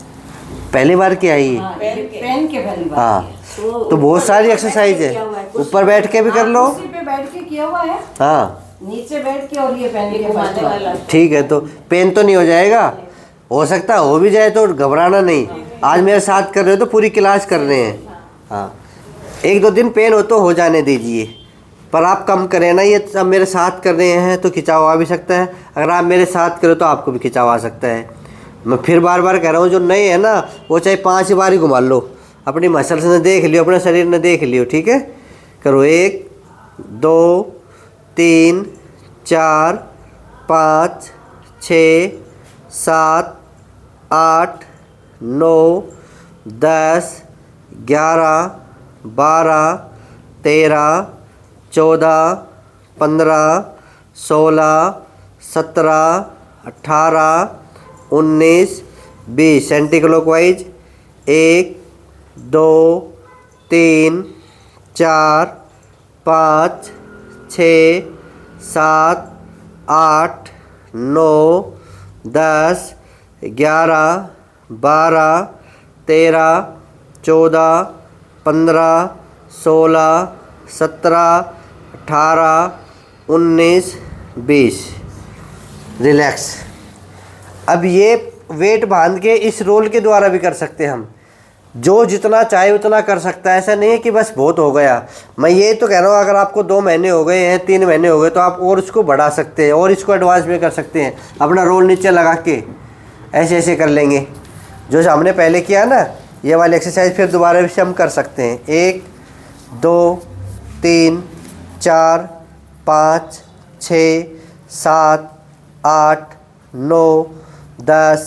पहली बार किया ही। पहन के पहली बार हाँ, किया। तो बहुत सारी एक्सरसाइज है। ऊपर बैठ के भी कर लो। कुर्सी पे बैठ के किया हुआ है, हाँ नीचे बैठ के, और ये पहन के घुमाने वाला। ठीक है, तो पेन तो नहीं हो जाएगा, हो सकता है हो भी जाए तो घबराना नहीं। आज मेरे साथ कर रहे हो तो पूरी क्लास कर रहे हैं। हाँ, 1-2 दिन पेन हो तो हो जाने दीजिए, पर आप कम करें ना। ये सब मेरे साथ कर रहे हैं तो खिंचाव आ भी सकता है, अगर आप मेरे साथ करो तो आपको भी खिंचाव आ सकता है। मैं फिर बार बार कह रहा हूँ, जो नए हैं ना वो चाहे 5 बार ही घुमा लो, अपनी मसल्स ने देख लियो, अपने शरीर ने देख लियो। ठीक है, करो 1, 2, 3, 4, 5, 6, 7, 8, 9, 10, 11, 12, 13, 14, 15, 16, 17, 18, 19, 20। Anti clockwise 1, 2, 3, 4, 5, 6, 7, 8, 9, 10, 11, 12, 13, 14, 15, 16, 17, 18, 19, 20। रिलैक्स। अब ये वेट बांध के इस रोल के द्वारा भी कर सकते हैं हम, जो जितना चाहे उतना कर सकता है। ऐसा नहीं है कि बस बहुत हो गया। मैं ये तो कह रहा हूँ, अगर आपको 2 महीने हो गए हैं, 3 महीने हो गए, तो आप और इसको बढ़ा सकते हैं और इसको एडवांस में कर सकते हैं। अपना रोल नीचे लगा के ऐसे ऐसे कर लेंगे, जो हमने पहले किया ना, ये वाली एक्सरसाइज फिर दोबारा भी हम कर सकते हैं। 1, 2, 3, 4, 5, 6, 7, 8, 9, 10,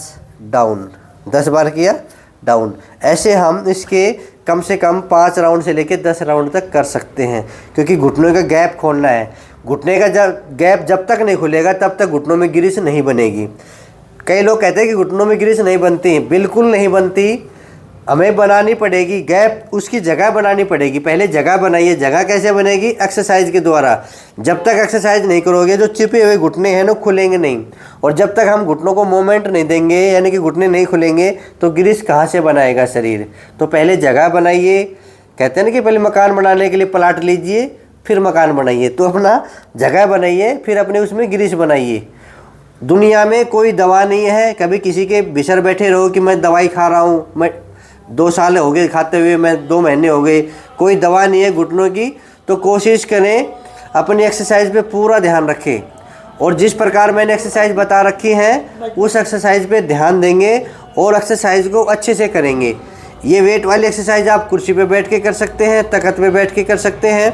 डाउन। 10 बार किया, डाउन। ऐसे हम इसके कम से कम 5 राउंड से लेकर 10 राउंड तक कर सकते हैं, क्योंकि घुटनों का गैप खोलना है। घुटने का गैप जब तक नहीं खुलेगा तब तक घुटनों में ग्रीस नहीं बनेगी। कई लोग कहते हैं कि घुटनों में ग्रीस नहीं बनती, बिल्कुल नहीं बनती, हमें बनानी पड़ेगी। गैप उसकी जगह बनानी पड़ेगी। पहले जगह बनाइए। जगह कैसे बनेगी? एक्सरसाइज के द्वारा। जब तक एक्सरसाइज नहीं करोगे, जो चिपे हुए घुटने हैं ना खुलेंगे नहीं, और जब तक हम घुटनों को मूवमेंट नहीं देंगे, यानी कि घुटने नहीं खुलेंगे, तो ग्रीस कहाँ से बनाएगा शरीर? तो पहले जगह बनाइए। कहते हैं ना कि पहले मकान बनाने के लिए प्लाट लीजिए फिर मकान बनाइए। तो अपना जगह बनाइए, फिर अपने उसमें ग्रीस बनाइए। दुनिया में कोई दवा नहीं है। कभी किसी के बिसर बैठे रहो कि मैं दवाई खा रहा हूँ, मैं 2 साल हो गए खाते हुए, मैं 2 महीने हो गए, कोई दवा नहीं है घुटनों की। तो कोशिश करें अपनी एक्सरसाइज पे पूरा ध्यान रखें, और जिस प्रकार मैंने एक्सरसाइज बता रखी हैं उस एक्सरसाइज पे ध्यान देंगे और एक्सरसाइज को अच्छे से करेंगे। ये वेट वाली एक्सरसाइज आप कुर्सी पे बैठ के कर सकते हैं, तख्त पे बैठ के कर सकते हैं,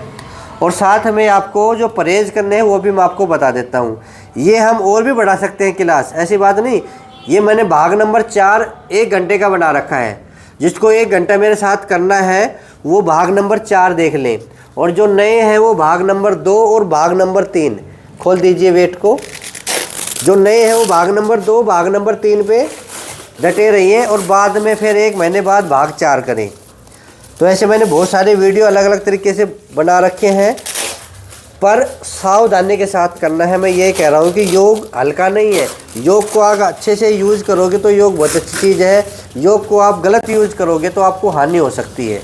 और साथ में आपको जो परहेज़ करने हैं वो भी मैं आपको बता देता हूँ। ये हम और भी बढ़ा सकते हैं क्लास, ऐसी बात नहीं। ये मैंने भाग नंबर 4 1 घंटे का बना रखा है। जिसको 1 घंटा मेरे साथ करना है वो भाग नंबर 4 देख लें, और जो नए हैं वो भाग नंबर 2 और भाग नंबर 3 खोल दीजिए वेट को। जो नए हैं वो भाग नंबर 2 भाग नंबर 3 पे डटे रहिए, और बाद में फिर 1 महीने बाद भाग 4 करें। तो ऐसे मैंने बहुत सारे वीडियो अलग अलग तरीके से बना रखे हैं, पर सावधानी के साथ करना है। मैं ये कह रहा हूँ कि योग हल्का नहीं है। योग को आप अच्छे से यूज़ करोगे तो योग बहुत अच्छी चीज़ है। योग को आप गलत यूज़ करोगे तो आपको हानि हो सकती है।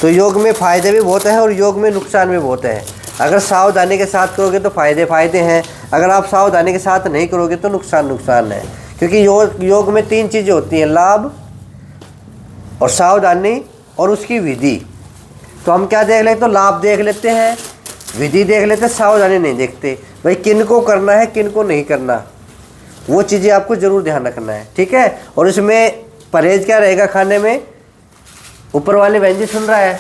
तो योग में फ़ायदे भी बहुत हैं और योग में नुकसान भी बहुत है। अगर सावधानी के साथ करोगे तो फ़ायदे हैं, अगर आप सावधानी के साथ नहीं करोगे तो नुकसान है। क्योंकि योग में 3 चीज़ें होती हैं, लाभ और सावधानी और उसकी विधि। तो हम क्या देख लेते? तो लाभ देख लेते हैं, विधि देख लेते हैं, सावधानी नहीं देखते। भाई किन को करना है किन को नहीं करना, वो चीज़ें आपको ज़रूर ध्यान रखना है, ठीक है। और इसमें परहेज़ क्या रहेगा खाने में? ऊपर वाले बहन जी सुन रहा है,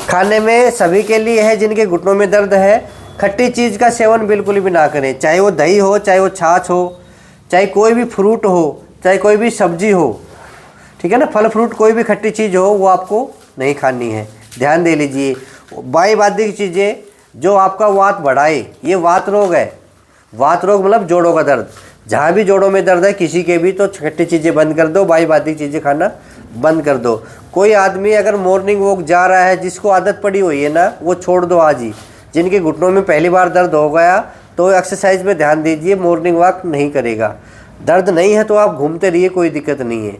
खाने में सभी के लिए है जिनके घुटनों में दर्द है। खट्टी चीज़ का सेवन बिल्कुल भी ना करें, चाहे वो दही हो, चाहे वो छाछ हो, चाहे कोई भी फ्रूट हो, चाहे कोई भी सब्जी हो, ठीक है ना। फल फ्रूट कोई भी खट्टी चीज़ हो वो आपको नहीं खानी है, ध्यान दे लीजिए। बाई बादी की चीज़ें जो आपका वात बढ़ाए। ये वात रोग है। वात रोग मतलब जोड़ों का दर्द। जहाँ भी जोड़ों में दर्द है किसी के भी, तो खट्टी चीज़ें बंद कर दो, बाई बाती चीज़ें खाना बंद कर दो। कोई आदमी अगर मॉर्निंग वॉक जा रहा है, जिसको आदत पड़ी हुई है ना, वो छोड़ दो आज ही। जिनके घुटनों में पहली बार दर्द हो गया तो एक्सरसाइज में ध्यान दीजिए, मॉर्निंग वॉक नहीं करेगा। दर्द नहीं है तो आप घूमते रहिए, कोई दिक्कत नहीं है।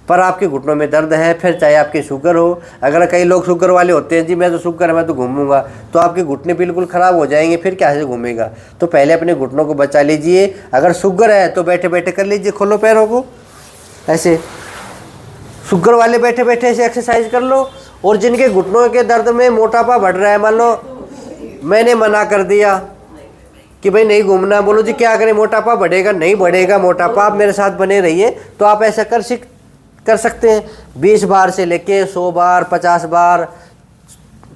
पर आपके घुटनों में दर्द है, फिर चाहे आपके शुगर हो, अगर कई लोग शुगर वाले होते हैं, जी मैं तो शुगर है मैं तो घूमूंगा, तो आपके घुटने बिल्कुल ख़राब हो जाएंगे, फिर क्या से घूमेगा। तो पहले अपने घुटनों को बचा लीजिए। अगर शुगर है तो बैठे बैठे कर लीजिए, खोलो पैरों को ऐसे। शुगर वाले बैठे बैठे ऐसे एक्सरसाइज कर लो। और जिनके घुटनों के दर्द में मोटापा बढ़ रहा है, मान लो मैंने मना कर दिया कि भाई नहीं घूमना, बोलो जी क्या करें, मोटापा बढ़ेगा, नहीं बढ़ेगा मोटापा, आप मेरे साथ बने रहिए। तो आप ऐसा कर सकते हैं। 20 बार से लेके 100 बार, 50 बार,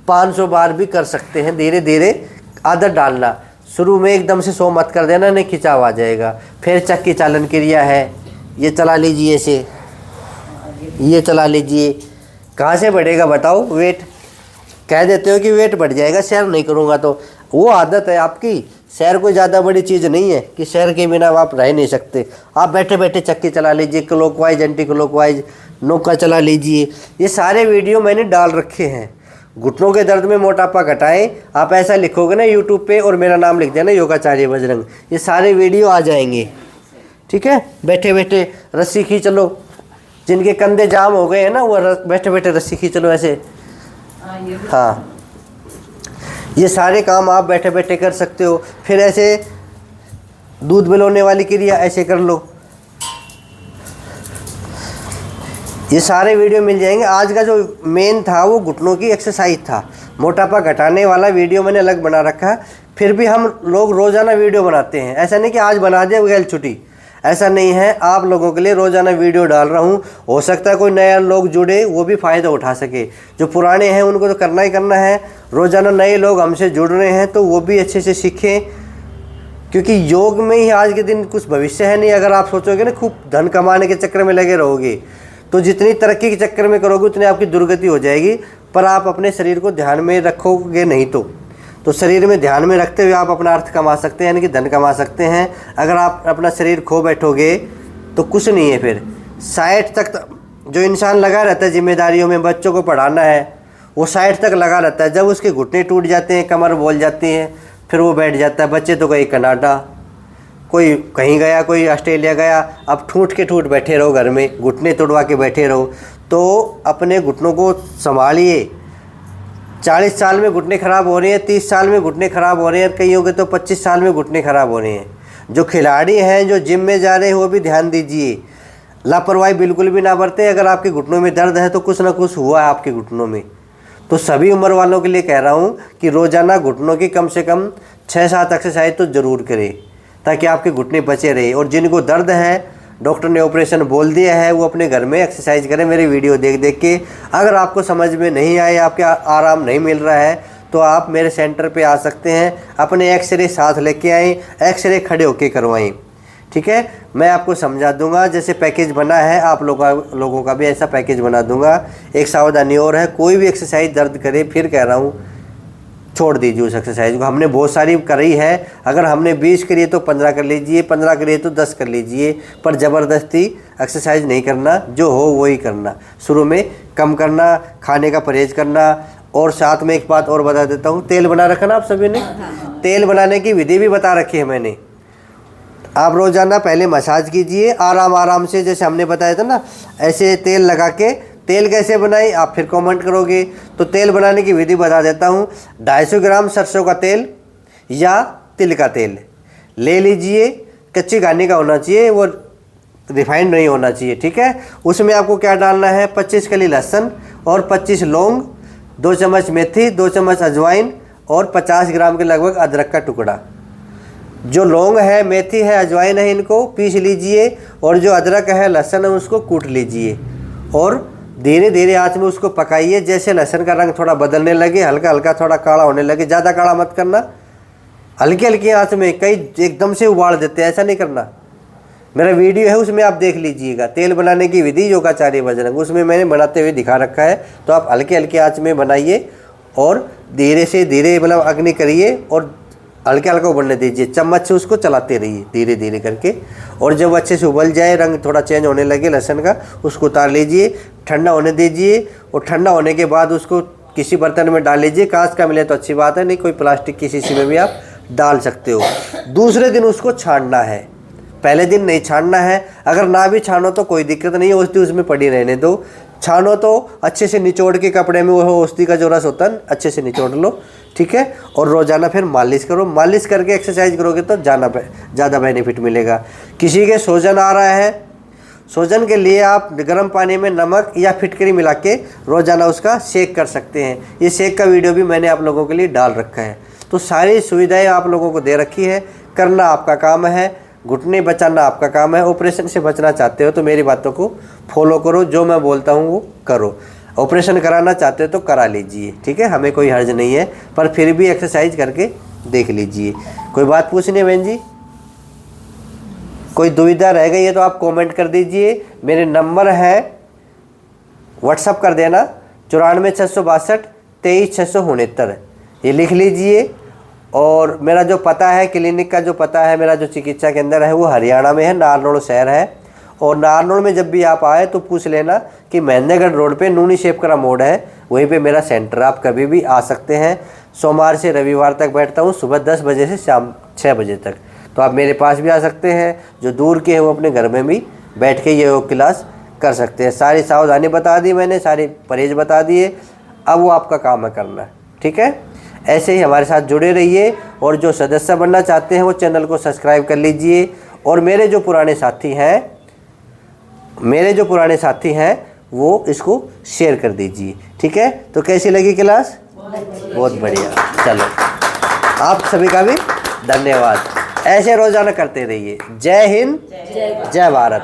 500 बार भी कर सकते हैं। धीरे धीरे आदत डालना। शुरू में एकदम से 100 मत कर देना, नहीं खिंचाव आ जाएगा। फिर चक्की चालन क्रिया है, ये चला लीजिए ऐसे, ये चला लीजिए। कहाँ से बढ़ेगा बताओ वेट? कह देते हो कि वेट बढ़ जाएगा सैर नहीं करूँगा, तो वो आदत है आपकी। सैर कोई ज़्यादा बड़ी चीज़ नहीं है कि सैर के बिना आप रह नहीं सकते। आप बैठे बैठे चक्की चला लीजिए, क्लॉकवाइज एंटी क्लॉकवाइज, नौका चला लीजिए। ये सारे वीडियो मैंने डाल रखे हैं। घुटनों के दर्द में मोटापा घटाएं, आप ऐसा लिखोगे ना यूट्यूब पे और मेरा नाम लिख देना योगाचार्य बजरंग, ये सारे वीडियो आ जाएंगे। ठीक है, बैठे बैठे रस्सी खींच लो। जिनके कंधे जाम हो गए हैं ना, वो बैठे बैठे रस्सी खींच लो ऐसे। हाँ, ये सारे काम आप बैठे बैठे कर सकते हो। फिर ऐसे दूध बिलोने वाली क्रिया ऐसे कर लो। ये सारे वीडियो मिल जाएंगे। आज का जो मेन था वो घुटनों की एक्सरसाइज था। मोटापा घटाने वाला वीडियो मैंने अलग बना रखा है। फिर भी हम लोग रोज़ाना वीडियो बनाते हैं, ऐसा नहीं कि आज बना दिया गैल छुट्टी, ऐसा नहीं है। आप लोगों के लिए रोज़ाना वीडियो डाल रहा हूँ। हो सकता है कोई नया लोग जुड़े, वो भी फ़ायदा उठा सके। जो पुराने हैं उनको तो करना ही करना है। रोज़ाना नए लोग हमसे जुड़ रहे हैं तो वो भी अच्छे से सीखें, क्योंकि योग में ही आज के दिन कुछ भविष्य है नहीं। अगर आप सोचोगे ना खूब धन कमाने के चक्कर में लगे रहोगे, तो जितनी तरक्की के चक्कर में करोगे उतनी आपकी दुर्गति हो जाएगी। पर आप अपने शरीर को ध्यान में रखोगे नहीं तो शरीर में ध्यान में रखते हुए आप अपना अर्थ कमा सकते हैं, यानी कि धन कमा सकते हैं। अगर आप अपना शरीर खो बैठोगे तो कुछ नहीं है। फिर 60 तक जो इंसान लगा रहता है जिम्मेदारियों में, बच्चों को पढ़ाना है, वो 60 तक लगा रहता है। जब उसके घुटने टूट जाते हैं, कमर बोल जाती है, फिर वो बैठ जाता है। बच्चे तो कहीं कनाडा, कोई कहीं गया, कोई ऑस्ट्रेलिया गया। अब ठूट के ठूट बैठे रहो घर में, घुटने तोड़वा के बैठे रहो। तो अपने घुटनों को संभालिए। 40 साल में घुटने ख़राब हो रहे हैं, 30 साल में घुटने ख़राब हो रहे हैं, कईयों के तो 25 साल में घुटने ख़राब हो रहे हैं। जो खिलाड़ी हैं, जो जिम में जा रहे हैं, वो भी ध्यान दीजिए। लापरवाही बिल्कुल भी ना बरतें। अगर आपके घुटनों में दर्द है तो कुछ ना कुछ हुआ है आपके घुटनों में। तो सभी उम्र वालों के लिए कह रहा हूँ कि रोज़ाना घुटनों की कम से कम 6-7 एक्सरसाइज तो ज़रूर करें, ताकि आपके घुटने बचे रहे। और जिनको दर्द है, डॉक्टर ने ऑपरेशन बोल दिया है, वो अपने घर में एक्सरसाइज करें मेरी वीडियो देख देख के। अगर आपको समझ में नहीं आए, आपके आराम नहीं मिल रहा है, तो आप मेरे सेंटर पे आ सकते हैं। अपने एक्सरे साथ लेके आएँ, एक्सरे खड़े होके करवाएं। ठीक है, मैं आपको समझा दूंगा। जैसे पैकेज बना है, आप लोगों का भी ऐसा पैकेज बना दूंगा। एक सावधानी और है, कोई भी एक्सरसाइज दर्द करे, फिर कह रहा हूँ छोड़ दीजिए उस एक्सरसाइज को। हमने बहुत सारी करी है। अगर हमने 20 करी तो 15 कर लीजिए, 15 करिए तो 10 कर लीजिए, पर ज़बरदस्ती एक्सरसाइज नहीं करना। जो हो वही करना। शुरू में कम करना, खाने का परहेज करना। और साथ में एक बात और बता देता हूँ, तेल बना रखा ना आप सभी ने, तेल बनाने की विधि भी बता रखी है मैंने। आप रोज़ाना पहले मसाज कीजिए आराम आराम से, जैसे हमने बताया था ना, ऐसे तेल लगा के। तेल कैसे बनाई आप फिर कमेंट करोगे, तो तेल बनाने की विधि बता देता हूँ। 250 ग्राम सरसों का तेल या तिल का तेल ले लीजिए। कच्ची घानी का होना चाहिए, वो रिफाइंड नहीं होना चाहिए। ठीक है, उसमें आपको क्या डालना है, 25 कली लहसुन और 25 लौंग, 2 चम्मच मेथी, 2 चम्मच अजवाइन और 50 ग्राम के लगभग अदरक का टुकड़ा। जो लौंग है, मेथी है, अजवाइन है, इनको पीस लीजिए। और जो अदरक है, लहसुन है, उसको कूट लीजिए। और धीरे धीरे आंच में उसको पकाइए। जैसे लहसुन का रंग थोड़ा बदलने लगे, हल्का हल्का थोड़ा काला होने लगे, ज़्यादा काला मत करना, हल्की हल्की आंच में। कई एकदम से उबाल देते हैं, ऐसा नहीं करना। मेरा वीडियो है, उसमें आप देख लीजिएगा, तेल बनाने की विधि योगाचार्य बजरंग, उसमें मैंने बनाते हुए दिखा रखा है। तो आप हल्के हल्के आंच में बनाइए और धीरे से धीरे मतलब अग्नि करिए और हल्के हल्का उबलने दीजिए, चम्मच से उसको चलाते रहिए धीरे धीरे करके। और जब अच्छे से उबल जाए, रंग थोड़ा चेंज होने लगे लहसुन का, उसको उतार लीजिए, ठंडा होने दीजिए। और ठंडा होने के बाद उसको किसी बर्तन में डाल लीजिए, कांच का मिले तो अच्छी बात है, नहीं कोई प्लास्टिक की शीशी में भी आप डाल सकते हो। दूसरे दिन उसको छानना है, पहले दिन नहीं छानना है। अगर ना भी छानो तो कोई दिक्कत नहीं है, औषधि उसमें पड़ी रहने दो। छानो तो अच्छे से निचोड़ के कपड़े में, वो औषधि का जो रस होता है अच्छे से निचोड़ लो, ठीक है। और रोज़ाना फिर मालिश करो, मालिश करके एक्सरसाइज करोगे तो ज़्यादा बेनिफिट मिलेगा। किसी के सूजन आ रहा है, सूजन के लिए आप गर्म पानी में नमक या फिटकरी मिला के रोज़ाना उसका सेक कर सकते हैं। ये सेक का वीडियो भी मैंने आप लोगों के लिए डाल रखा है। तो सारी सुविधाएं आप लोगों को दे रखी है, करना आपका काम है, घुटने बचाना आपका काम है। ऑपरेशन से बचना चाहते हो तो मेरी बातों को फॉलो करो, जो मैं बोलता हूँ वो करो। ऑपरेशन कराना चाहते हो तो करा लीजिए, ठीक है, हमें कोई हर्ज नहीं है, पर फिर भी एक्सरसाइज करके देख लीजिए। कोई बात पूछनी है बहन जी? कोई दुविधा रह गई है तो आप कमेंट कर दीजिए। मेरे नंबर है, व्हाट्सअप कर देना 94 662 23 669, ये लिख लीजिए। और मेरा जो पता है, क्लिनिक का जो पता है मेरा, जो चिकित्सा केंद्र है वो हरियाणा में है, नारनौल शहर है। और नारनौल में जब भी आप आए तो पूछ लेना कि महेंद्रगढ़ रोड पे नूनी शेपकरा मोड़ है, वहीं पे मेरा सेंटर, आप कभी भी आ सकते हैं। सोमवार से रविवार तक बैठता हूँ, सुबह 10 बजे से शाम 6 बजे तक। तो आप मेरे पास भी आ सकते हैं, जो दूर के हैं वो अपने घर में भी बैठ के ये योग क्लास कर सकते हैं। सारी सावधानी बता दी मैंने, सारी परहेज बता दिए, अब वो आपका काम है करना, ठीक है। ऐसे ही हमारे साथ जुड़े रहिए, और जो सदस्य बनना चाहते हैं वो चैनल को सब्सक्राइब कर लीजिए। और मेरे जो पुराने साथी हैं वो इसको शेयर कर दीजिए, ठीक है। तो कैसी लगी क्लास? बहुत बढ़िया। चलो, आप सभी का भी धन्यवाद। ऐसे रोजाना करते रहिए। जय हिंद, जय भारत।